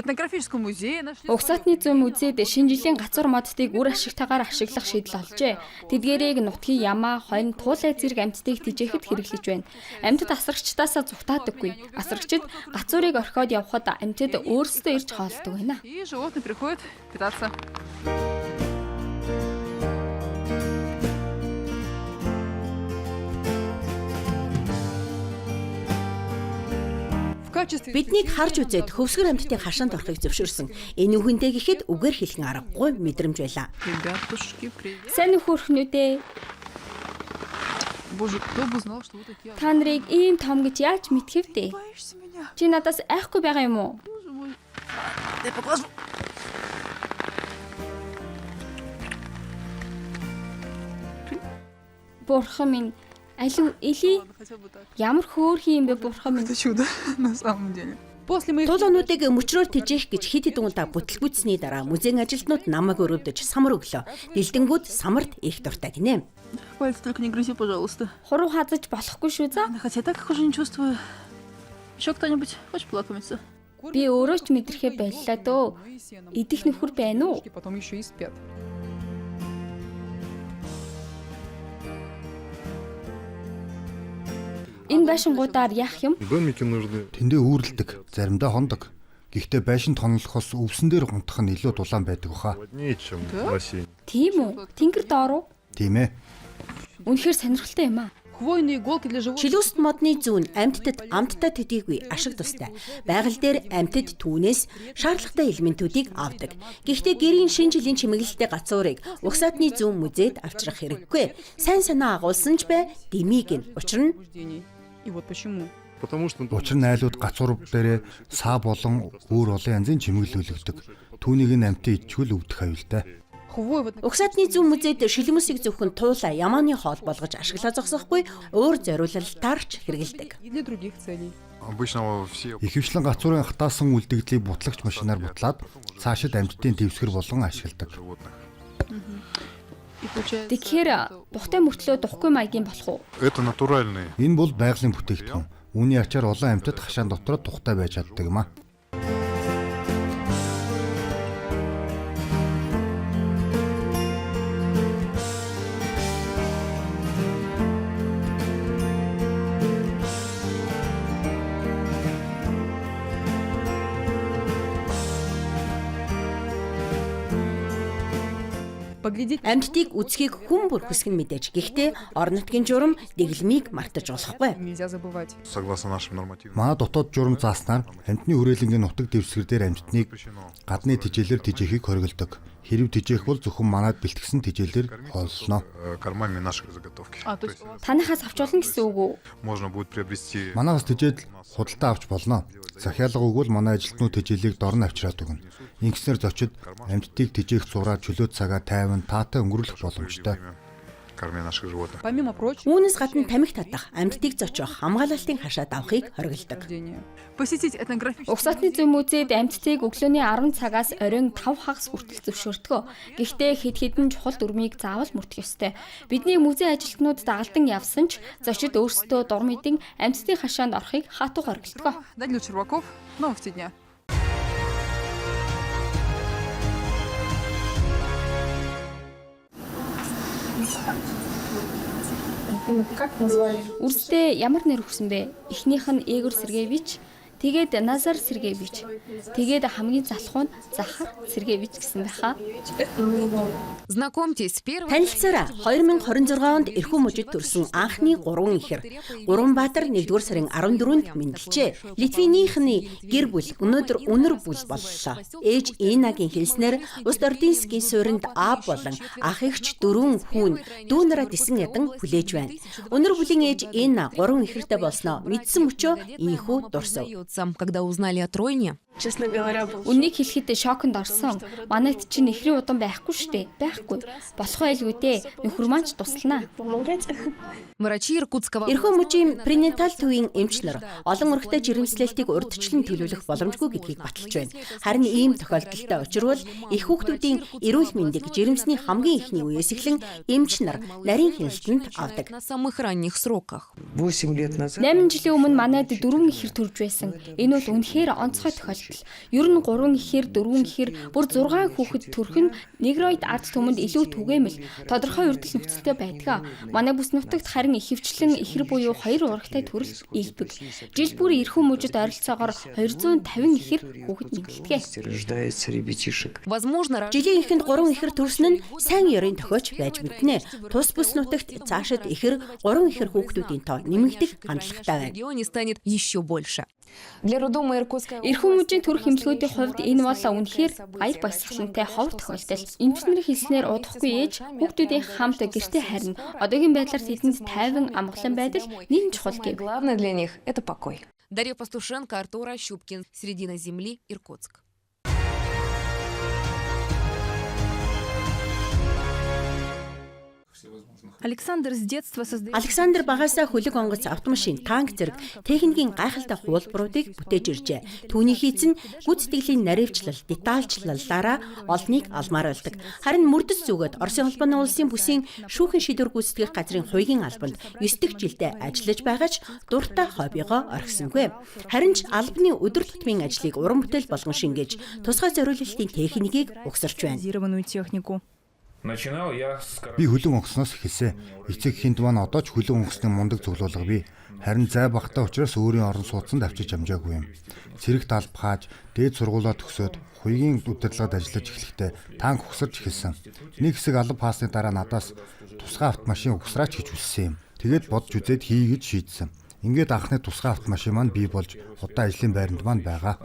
Угсаатны зүүн музейд шинэ жилийн газар моддыг үр ашигтайгаар ашиглах шийдэл олжээ. Тэдгээрийг нутгийн ямаа, хонь, туулай зэрэг амьтдыг тэжээхэд хэрэглэж байна. Амьтад асрагчдаасаа зүхтаадаггүй. Асрагчид гацуурыг орхиод явхад амьтад өөрсдөө ирж хоолдог байна. Биднийг харж үзээд хөвсгөр амьтдын хашаанд орохыг зөвшөөрсөн. Энэ үгэнтэй гэхэд үгээр хэлхэн аргагүй мэдрэмж байлаа. Сайн нөхөрхнүүд ээ. Та нарыг ийм том гэж яаж мэдхэвдээ? Чи надаас айхгүй байгаа юм уу? Бурхан минь, алив эли ямар хөөрхий юм бэ бурхан минь. Туулуунуудыг мөчрөөр тэжээх гэж хэд хэдэн удаа бүтлгүүцсний дараа музейн ажилтнууд намайг өрөвдөж самар өглөө. Дэлдэнгүүд самарт их дуртай гинэ. Хуруу хазаж болохгүй шүү за. Би өөрөө ч мэдрэхээ байлаа дөө. Идэх нөхөр байна уу? Энэ байшингуудаар яах юм? Тэндээ үүрэлдэг, заримдаа хондог. Гэхдээ байшинд хонолохоос өвсөн дээр гунтах нь илүү дулаан байдаг баха. Тийм үү? Тэнгэр доор уу? Тийм ээ. Үнэхээр сонирхолтой юм аа. Шилүүст модны зүүн амьтдад амттай төдийгүй ашиг тустай. Байгаль дээр амьтад түүнээс шаардлагатай элементүүдийг авдаг. Гэхдээ гэрийн шинэ жилийн чимэглэлтэй гацуурыг угсаатны зүүн музейд авчрах хэрэггүй. Сайн санаа агуулсан ч бай дэмийг нь. Учир нь Учир нь айлууд гацуурв дээрээ саа болон өөр олон янзын чимэглүүлэгдэг. Түүнийг нь амьтан ичгүүл өвдөх аюултай. Угсаатны зүүн музейд шилмүсийг зөвхөн туулаа ямааны хоол болгож ашиглаа зогсохгүй өөр зориулалтаарч хэрэгэлдэг. Ихэвчлэн гацуурын хатаасан үлдэгдлийг бутлагч машинаар бутлаад цаашид амьтдын дэвсгэр болгон ашигладаг. Тэгэхээр тухтай мөртлөө духгүй маягийн болох уу? Энэ бол байгалийн бүтээгдэхүүн. Үүний ачаар олон амьтад хашаан дотроо тухтай байж чаддаг юм аа. Амьтдыг үзхийг хүн бүр хүсгэн мэдээж. Гэхдээ орон нутгийн журам дэглэмийг мартаж болохгүй. Манай дотоод журам зааснаар амьтны хүрээлэнгийн нутаг дэвсгэр дээр амьтныг гадны тижээлээр тижээхийг хориглодог. Хэрв тижээх бол зөвхөн манайд бэлтгэсэн тижээлээр хооллоно. Танахаас авч болно гэсэн үг үү? Манаас тижээд худалдаа авч болно. Захиалга өгвөл манай ажилтнууд тижээлийг дорн авчираад өгнө. Ингэснээр зочид амьтдыг тижээх зураа чөлөө цагаа тайван таатай өнгөрүүлэх боломжтой. Үүнээс гадна тамхи татах, амьтдыг зочиох, хамгаалалтын хашаад авахыг хориглодог. Угсаатны зүүн музейд амьтдыг өглөөний 10 цагаас оройн 5 хагас хүртэл зөвшөөрдөг. Гэхдээ хэд хэдэн чухал дүрмийг заавал мөрдөх ёстой. Бидний музей ажилтнууд дагалдан явсан ч зочид өөрсдөө дур мэдэн амьтдын хашаанд орохыг хатуу хориглодог. Үрсдээ ямар нэр өгсөн бэ? Эхнийх нь Игорь Сергеевич, тэгээд Назар Сергеевич, тэгээд хамгийн залхуу нь Захар Сергеевич гэсэн байхаа. Танилцаараа 2026 онд эрхүү мужид төрсэн анхны 3 ихэр Гуранбаатар 1-р сарын 14-нд мэндэлжээ. Литвинийхний гэр бүл өнөөдөр өнөр бүл боллоо. Ээж Инагийн хэлснээр Ус Ординскийн суурьнд аав болон ах эгч 4 хүн дүү нараа дисэн ядан хүлээж байна. Өнөр бүлийн ээж Ина 3 ихэртэй болсноо мэдсэн мөчөө ийхүү дурсав. Когда узнали о тройне. Үннийг хэлэхэд шоконд орсон. Манайд чинь ихрийн удан байхгүй штэ. Байхгүй. Болох байлгүй дээ. Нөхөр маань ч туслана. Эрхүү мужийн пренатал төвийн эмч нар олон өргөтэй жирэмслэлтийг урьдчилан төлөвлөх боломжгүй гэдгийг баталж байна. Харин ийм тохиолдолтой учрвал их хүүхдүүдийн эрүүл мэндийг жирэмсний хамгийн ихний үеэс эхлэн эмч нар нарийн хяналтанд авдаг. 8 жилийн өмнө манайд 4 ихэр төрж байсан. Энэ бол үнэхээр онцгой тохиолдол. тохиолдол. Ер нь 3 гэхээр 4 гэхээр бүр 6 хүүхэд төрөх нь негроид ард түмэнд илүү түгээмэл тодорхой урдл нөхцөлтэй байдаг. Манай бүс нутагт харин ихэвчлэн ихэр буюу 2 урагтай төрөл ийгдэг. Жил бүр эрхүү мужид ойролцоогоор 250 ихэр хүүхэд мэдлэгээ. Возможно, Жилийн эхэнд 3 ихэр төрсөн нь сайн ёрын тохиолж байж мэднэ. Тус бүс нутагт цаашид ихэр 3 ихэр хүүхдүүдийн тоо нэмэгдэх хандлагатай байна. в регионе станет еще больше. Для роддома Иркутска Эрхүү мужийн төрөх эмнэлгүүдийн хувьд энэ бол үнэхээр баяр баясгалантай ховор тохиолдол. Эмчнэр хэлснээр удахгүй ээж хүүхдүүдийн хамт гэртээ харина. Одоогийн байдлаар тэдэнд тайван амгалан байдал нийгэм чухал гэв. главное для них – это покой. Дарья Пастушенко, Артур Ощупкин. Середина земли, Иркутск. Александр с детства создает... Александр багаасаа хөлөг онгоц автомашин, танк зэрэг техникийн гайхалтай хуулбаруудыг бүтээж иржээ. Түүний хийцэн гүйцэтгэлийн наривчлал, детальчлалаараа олныг алмаар болдог. Харин мөрдөс зүгээд Оросын холбооны улсын бүсийн шүүхэн шийдвэр гүйцэтгэх газрын хуйгийн албанд 9 дэх жилдээ ажиллаж байгаач дуртай хоббигоо орхисонгүй. Харин ч албаны өдөр тутмын ажлыг уран бүтээл болгон шингээж тусгай зориулалтын техникийг угсарч байна. технику. Би хөлөн онгоцноос эхэлсэн. Эцэг эхэнд маань одоо ч хөлөн онгоцны мундаг зөвлөлго бий. Харин зай багтаа учраас өөрийн орон сууцанд авчиж амжаагүй юм. Цэрэг талб хааж, дээд сургуулаа төгсөөд хуйгийн удирдлагад ажиллаж эхлэхдээ танк угсарч эхэлсэн. Нэг хэсэг алба хаасны дараа надаас тусгай автомашин угсраач гэж хүссэн юм. Тэгээд бодж үзээд хийгэж шийдсэн. Ингээд анхны тусгай автомашин маань бий болж одоо ажлын байранд маань байгаа.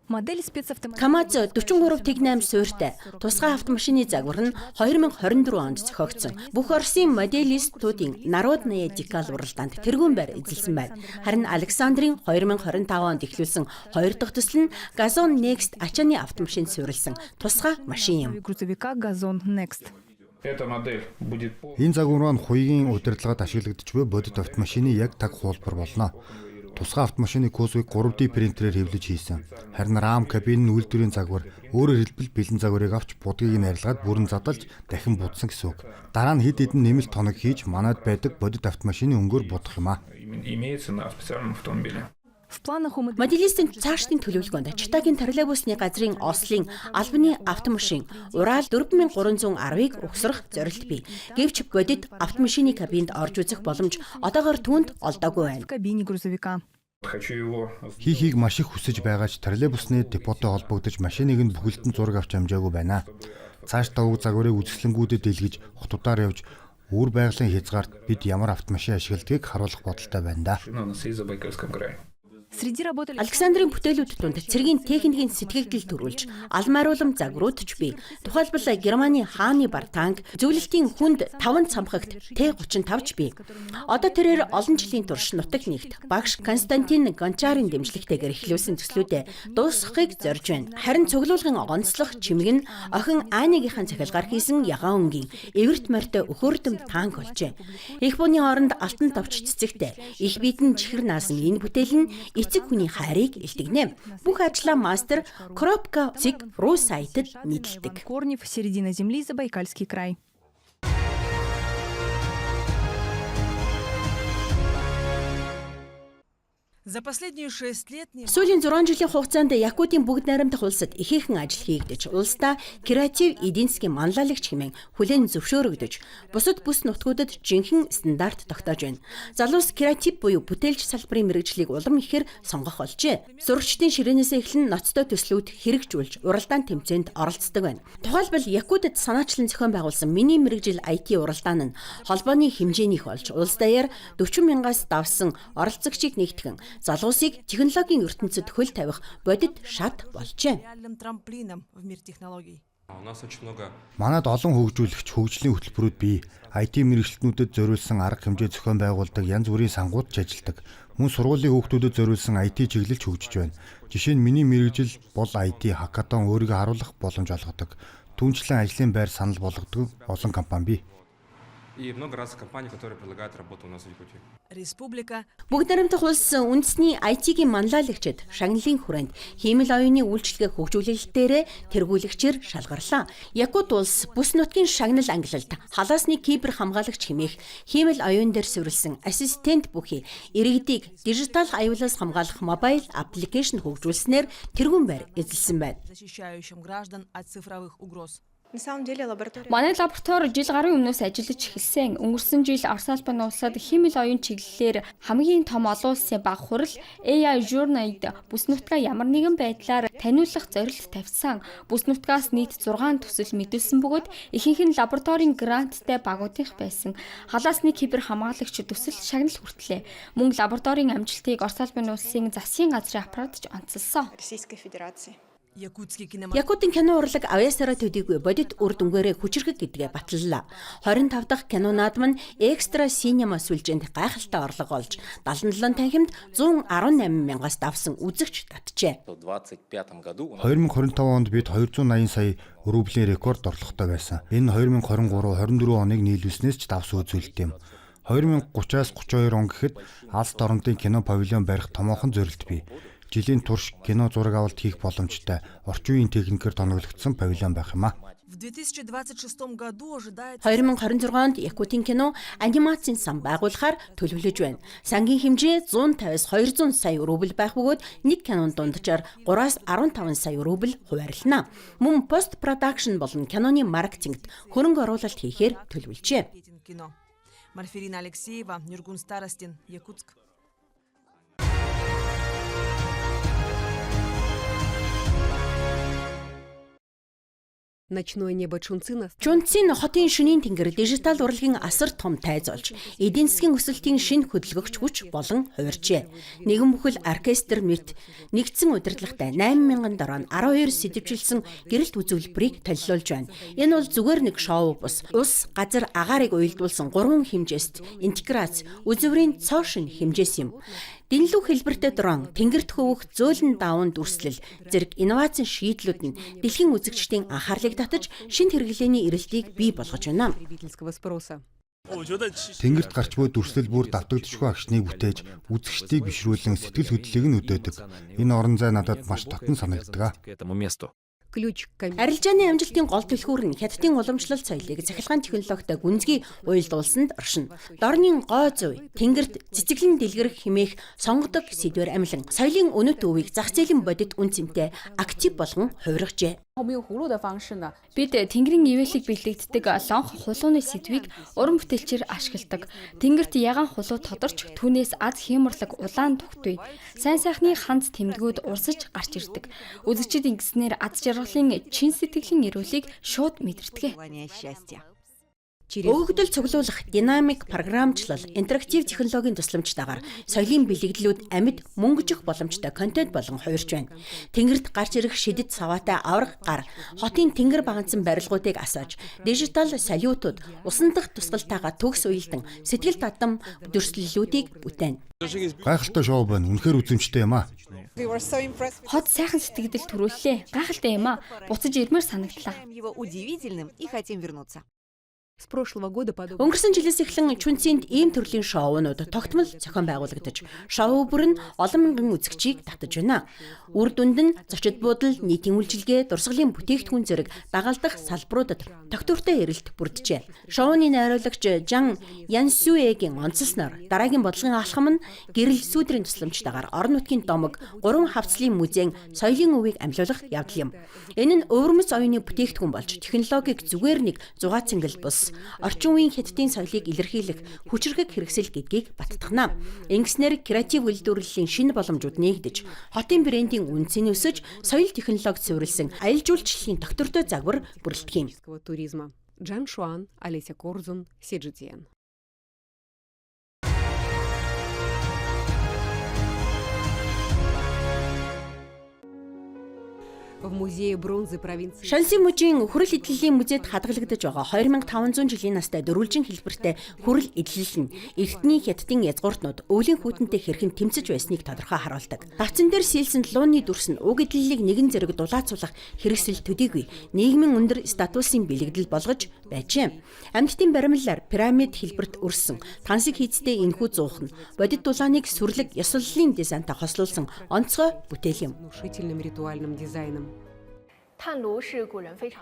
Модель спецавтомобиля. Камаз 43 Т8 суурьтай тусгай автомашины загвар нь 2024 онд зохиогдсон. Бүх Оросын моделистуудын Народная Дикал уралдаанд тэргүүн байр эзэлсэн байна. Харин Александрийн 2025 онд эхлүүлсэн 2 дахь төсөл нь Газон Next ачааны автомашин суурилсан тусгай машин юм. Грузовика Газон Next. Энэ загвар маань хуйгийн удирдлагад ашиглагдж буй бодит автомашины яг таг хуулбар болно. Тусгай автомашины кузовыг 3D принтерээр хэвлэж хийсэн. Харин рам кабины үйлдвэрийн загвар өөрөөр хэлбэл бэлэн загварыг авч будгийг нарилгаад бүрэн задалж дахин будсан гэсэн үг. Дараа нь хэд хэдэн нэмэлт тоног хийж манайд байдаг бодит автомашины өнгөөр будах юм аа. В планах у Моделистын цаашдын төлөвлөгөөнд Читагийн троллейбусны газрын Ослын албаны автомашин Урал 4310-ыг угсрах зорилт бий. Гэвч бодит автомашины кабинд орж үзэх боломж одоогоор түүнд олдоогүй байна. в кабине грузовика. Хийхийг маш их хүсэж байгаач троллейбусны депотой холбогдож машиныг нь бүхэлдэн зураг авч амжаагүй байна. Цааш давуу загварыг үзэсгэлэнгүүдэд илгэж хотуудаар явж үүр байгалийн хязгаарт бид ямар автомашин ашигладгийг харуулах бодолтой байна да. Среди работали... Александрийн бүтээлүүд донд цэргийн техникийн сэтгэгдэл төрүүлж алмааруулам загварууд ч бий. Тухайлбал Германы хааны бар танк зөвлөлтийн хүнд 5 цамхагт Т-35 ч бий. Одоо тэрээр олон жилийн турш нутаг нэгт багш Константин Гончарын дэмжлэгтэйгээр эхлүүлсэн төслүүдэд дуусгахыг зорж байна. Харин цуглуулгын онцлог чимэг нь охин Анигийнхаа цахилгаар хийсэн ягаан өнгийн эвэрт морьтой өхөөрдөм танк болжээ. Их бууны оронд алтан товч цэцэгтэй их биедэн чихэр наасан энэ бүтээл нь эцэг хүний хайрыг илтгэнэ. Бүх ажлаа мастер Коробка цэг руу сайтад нийлдэг. Корнев, середина земли, Забайкальский край. За последние 6 лет Сүүлийн 6 жилийн хугацаанд Якутийн бүгд найрамдах улсад ихээхэн ажил хийгдэж, улсдаа креатив эдийн засгийн манлайлагч хэмээн хүлээн зөвшөөрөгдөж, бусад бүс нутгуудад жинхэнэ стандарт тогтоож байна. Залуус креатив буюу бүтээлч салбарын мэргэжлийг улам ихээр сонгох болжээ. Сурагчдын ширээнээс эхлэн ноцтой төслүүд хэрэгжүүлж, уралдаан тэмцээнд оролцдог байна. Тухайлбал Якутад санаачлан зохион байгуулсан миний мэргэжил IT уралдаан нь холбооны хэмжээнийх болж, улс даяар 40 мянгаас давсан оролцогчийг нэгтгэн залуусыг технологийн ертөнцид хөл тавих бодит шат болжээ. реальным трамплином в мир технологий. Манайд олон хөгжүүлэгч хөгжлийн хөтөлбөрүүд бий. IT мэргэжилтнүүдэд зориулсан арга хэмжээ зохион байгуулдаг янз бүрийн сангуудч ажилладаг. Мөн сургуулийн хүүхдүүдэд зориулсан IT чиглэлч хөгжиж байна. Жишээ нь миний мэргэжил бол IT хакатон өөрийгөө харуулах боломж олгодог. Түүнчлэн ажлын байр санал болгодог олон компани бий. И много раз компаний, которые предлагают работу у нас в Якутии. Республика Бүгд найрамдах улс үндэсний IT-ийн манлайлагчид шагналын хүрээнд хиймэл оюуны үйлчилгээ хөгжүүлэлтээрээ тэргүүлэгчээр шалгарлаа. Якут улс бүс нутгийн шагнал ангилалд халаасны кибер хамгаалагч хэмээх хиймэл оюун дээр суурилсан ассистент бүхий иргэдийг дижитал аюулаас хамгаалах мобайл аппликейшн хөгжүүлснээр тэргүүн байр эзэлсэн байна. защищающим граждан от цифровых угроз. Манай лаборатори жил гарын өмнөөс ажиллаж эхэлсэн. Өнгөрсөн жил Орос улбаны улсад хиймэл оюун чиглэлээр хамгийн том олон улсын баг хурал AI Journey-д бүс нутгаа ямар нэгэн байдлаар таниулах зорилт тавьсан. Бүс нутгаас нийт 6 төсөл мэдүүлсэн бөгөөд ихэнх нь лабораторийн гранттай багуудынх байсан. Халаасны кибер хамгаалагч төсөл шагнал хүртлээ. Мөн лабораторийн амжилтыг Орос улбаны улсын засгийн газрын аппаратч онцолсон. Якутский кинематограф. Якутын кино урлаг авьяасаараа төдийгүй бодит үр дүнгээрээ хүчрэг гэдгээ батлалаа. 25 дахь кино наадам нь экстра синема сүлжээнд гайхалтай орлого олж 77 танхимд 118 мянгаас давсан үзэгч татжээ. 2025 онд бид 280 сая рублийн рекорд орлоготой байсан. Энэ 2023-24 оныг нийлүүлснээс ч давс үзүүлэлт юм. 2030-аас 32 он гэхэд Алс дорнодын кино павильон барих томоохон зорилт бий. Жилийн турш кино зураг авалт хийх боломжтой орчин үеийн техникээр тоноглогдсон павильон байх юм а. В 2026 году ожидается 2026 онд Якутын кино анимацийн сан байгуулахаар төлөвлөж байна. Сангийн хэмжээ 150-аас 200 сая рубль байх бөгөөд нэг кинонд дунджаар 3-аас 15 сая рубль хуваарлана. Мөн пост продакшн болон киноны маркетингт хөрөнгө оруулалт хийхээр төлөвлөжээ. кино. Марфирина Алексеева, Нюргун Старостин, Якутск. Ночное небо Чунцина Чунцын хотын шөнийн тэнгэр дижитал урлагийн асар том тайз олж, эдийн засгийн өсөлтийн шинэ хөдөлгөгч хүч болон хувирчээ. Нэгэн бүхэл оркестр мэт нэгдсэн удирдлагатай 8000 дороо 12 сэдвжилсэн гэрэлт үзүүлбэрийг толилуулж байна. Энэ бол зүгээр нэг шоу бус. Ус, газар, агаарыг уялдуулсан 3 хэмжээст интеграц, үзүүрийн цоошин хэмжээс юм. Дэнлүү хэлбэртэй дрон, тэнгэрт хөвөх зөөлөн даван дүрслэл зэрэг инновацийн шийдлүүд нь дэлхийн үзэгчдийн анхаарлыг татаж шинэ хэрэглээний эрэлтийг бий болгож байна. потребительского спроса. Тэнгэрт гарч буй дүрслэл бүр давтагдчихгүй агшныг бүтээж үзэгчдийг бишрүүлэн сэтгэл хөдлөлийг нь өдөөдөг. Энэ орон зай надад маш дотн санагддаг. Ключ к Арилжааны амжилтын гол түлхүүр нь хятадын уламжлалт соёлыг цахилгаан технологитой гүнзгий уялдуулсанд оршино. Дорны гой зүй, тэнгэрт цэцэглэн дэлгэрэх хэмээх сонгодог сэдвэр амилан соёлын өнөт өвийг зах зээлийн бодит үнцэнтэй актив болгон хувиргажээ. Бид тэнгэрийн ивэлийг бэлэгддэг лонх хулууны сэдвийг уран бүтээлчээр ашигладаг. Тэнгэрт ягаан хулуу тодорч түүнээс аз хиймэрлэг улаан тогтвол сайн сайхны ханц тэмдгүүд урсаж гарч ирдэг. Үзэгчид ингэснээр аз жаргалын чин сэтгэлийн эрүүлийг шууд мэдэрдэг. Өөгдөл цуглуулах, динамик програмчлал, интерактив технологийн тусламжтайгаар соёлын бэлэгдлүүд амьд мөнгөжих боломжтой контент болгон хувирч байна. Тэнгэрт гарч ирэх шидэт саваатай авраг гар, хотын тэнгэр багансан барилгуудыг асааж, дижитал салютууд, усан дахь тусгалтайгаа төгс уялдан сэтгэл татам дүрслэлүүдийг бүтээн. Гайхалтай шоу байна. Үнэхээр үзэмжтэй юм а. Хот сайхан сэтгэл төрүүллээ. Гайхалтай юм а. Буцаж ирмээр санагдлаа. его удивительным и хотим вернуться. С прошлого года подобное Өнгөрсөн жилээс эхлэн Чүнцэнд ийм төрлийн шоунууд тогтмол зохион байгуулагдаж, шоу бүр нь олон мянган үзэгчийг татаж байна. Үр дүнд нь зочид буудал, нийтийн үйлчилгээ, дурсгалын бүтээгдэхүүн зэрэг дагалдах салбаруудад тогтвортой эрэлт бүрджээ. Шоуны найруулагч Жан Янсюэгийн онцлсноор дараагийн бодлогын алхам нь гэрэл сүүдрийн тусламжтайгаар орон нутгийн домог 3 хавцлын музейн соёлын өвийг амлиулах явдал юм. Энэ нь өвөрмөц оюуны бүтээгдэхүүн болж технологиг зүгээр нэг зугаа цэнгэл бус орчин үеийн хятадын соёлыг илэрхийлэх хүчрхэг хэрэгсэл гэдгийг баттгана. Ингэснээр креатив үйлдвэрлэлийн шинэ боломжууд нэгдэж, хотын брендийн үнцэн өсөж, соёл технологид суурилсан аялал жуулчлалын доктортой загвар бүрэлдэх юм. туризма. Джан Шуан, Олеся Корзун, Сиджитиен. В музее бронзы провинции. Шанси мужийн хүрэл идэллийн музейд хадгалагдаж байгаа 2500 жилийн настай дөрвөлжин хэлбэртэй хүрэл идэлэл нь эртний хятадын язгууртнууд өвлийн хүйтэнтэй хэрхэн тэмцэж байсныг тодорхой харуулдаг. Давцан дээр сийлсэн лууны дүрс нь уг идэллийг нэгэн зэрэг дулаацуулах хэрэгсэл төдийгүй нийгмийн өндөр статусын бэлэгдэл болгож байжээ. Амьтдын баримлалаар пирамид хэлбэрт өрсөн тансаг хийцтэй энэхүү зуух нь бодит дулааныг сүрлэг ёслолын дизайнтай хослуулсан онцгой бүтээл юм. Внушительным ритуальным дизайном.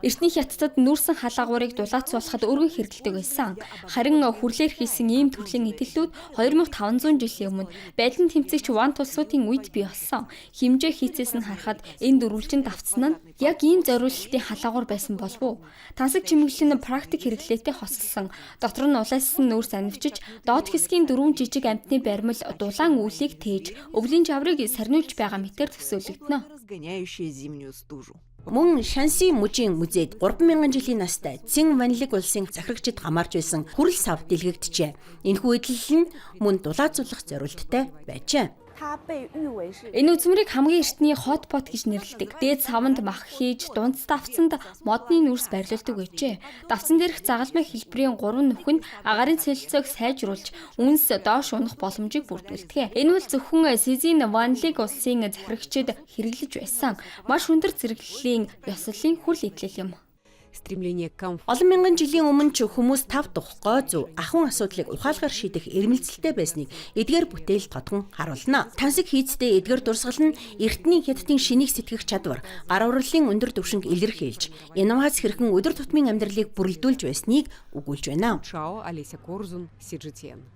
Эртний хятадд нүүрсэн халаагуурыг дулаацуулахад өргөн хэрэглэдэг байсан. Харин хүрлээр хийсэн ийм төрлийн идэллүүд 2500 жилийн өмнө байдлын тэмцэгч Ван тулсуудын үед бий болсон. Химжээ хийцээс нь харахад энэ дөрвөлжин давцсан нь яг ийм зориулалтын халаагуур байсан болов уу? Тансаг чимэглэл нь практик хэрэглээтэй хосолсон. Дотор нь улайссан нүүрс анивчиж, доод хэсгийн дөрвөн жижиг амьтны баримл дулаан үлийг тээж, өвлийн жаврыг сарниулж байгаа мэтээр төсөөлөгдөнө. Разгоняющая зимнюю стужу. Мөн Шанси мужийн музейд 3000 жилийн настай Цин Ванлиг улсын захирагчид гамаарч байсан хүрэл сав дэлгэгдэжээ. Энэхүү идэлэл нь мөн дулаацуулах зорилттой байжээ. Энэ үзмэрийг хамгийн эртний хотпот гэж нэрлэдэг. Дээд саванд мах хийж, дунд давцанд модны нүүрс барилуулдаг байжээ. Давцан дээрх загалмай хэлбэрийн 3 нүх нь агаарын солилцоог сайжруулж, үнс доош унах боломжийг бүрдүүлдэг. Энэ бол зөвхөн Цзин Ванлиг улсын захирагчид хэрэглэж байсан маш өндөр зэрэглэлийн ёслолын хүрэл идэлэл юм. Стремление к комфорту. Олон мянган жилийн өмнө ч хүмүүс тав дух гой зүв ахуйн асуудлыг ухаалгаар шийдэх эрмэлзэлтэй байсныг эдгээр бүтээлд тодхон харуулна. Тансаг хийцтэй эдгээр дурсгал нь эртний хятадын шинийг сэтгэх чадвар, гар урлалын өндөр түвшинг илэрхийлж, инновац хэрхэн өдөр тутмын амьдралыг бүрэлдүүлж байсныг өгүүлж байна. Чао, Олеся Корзун, Сиджитен.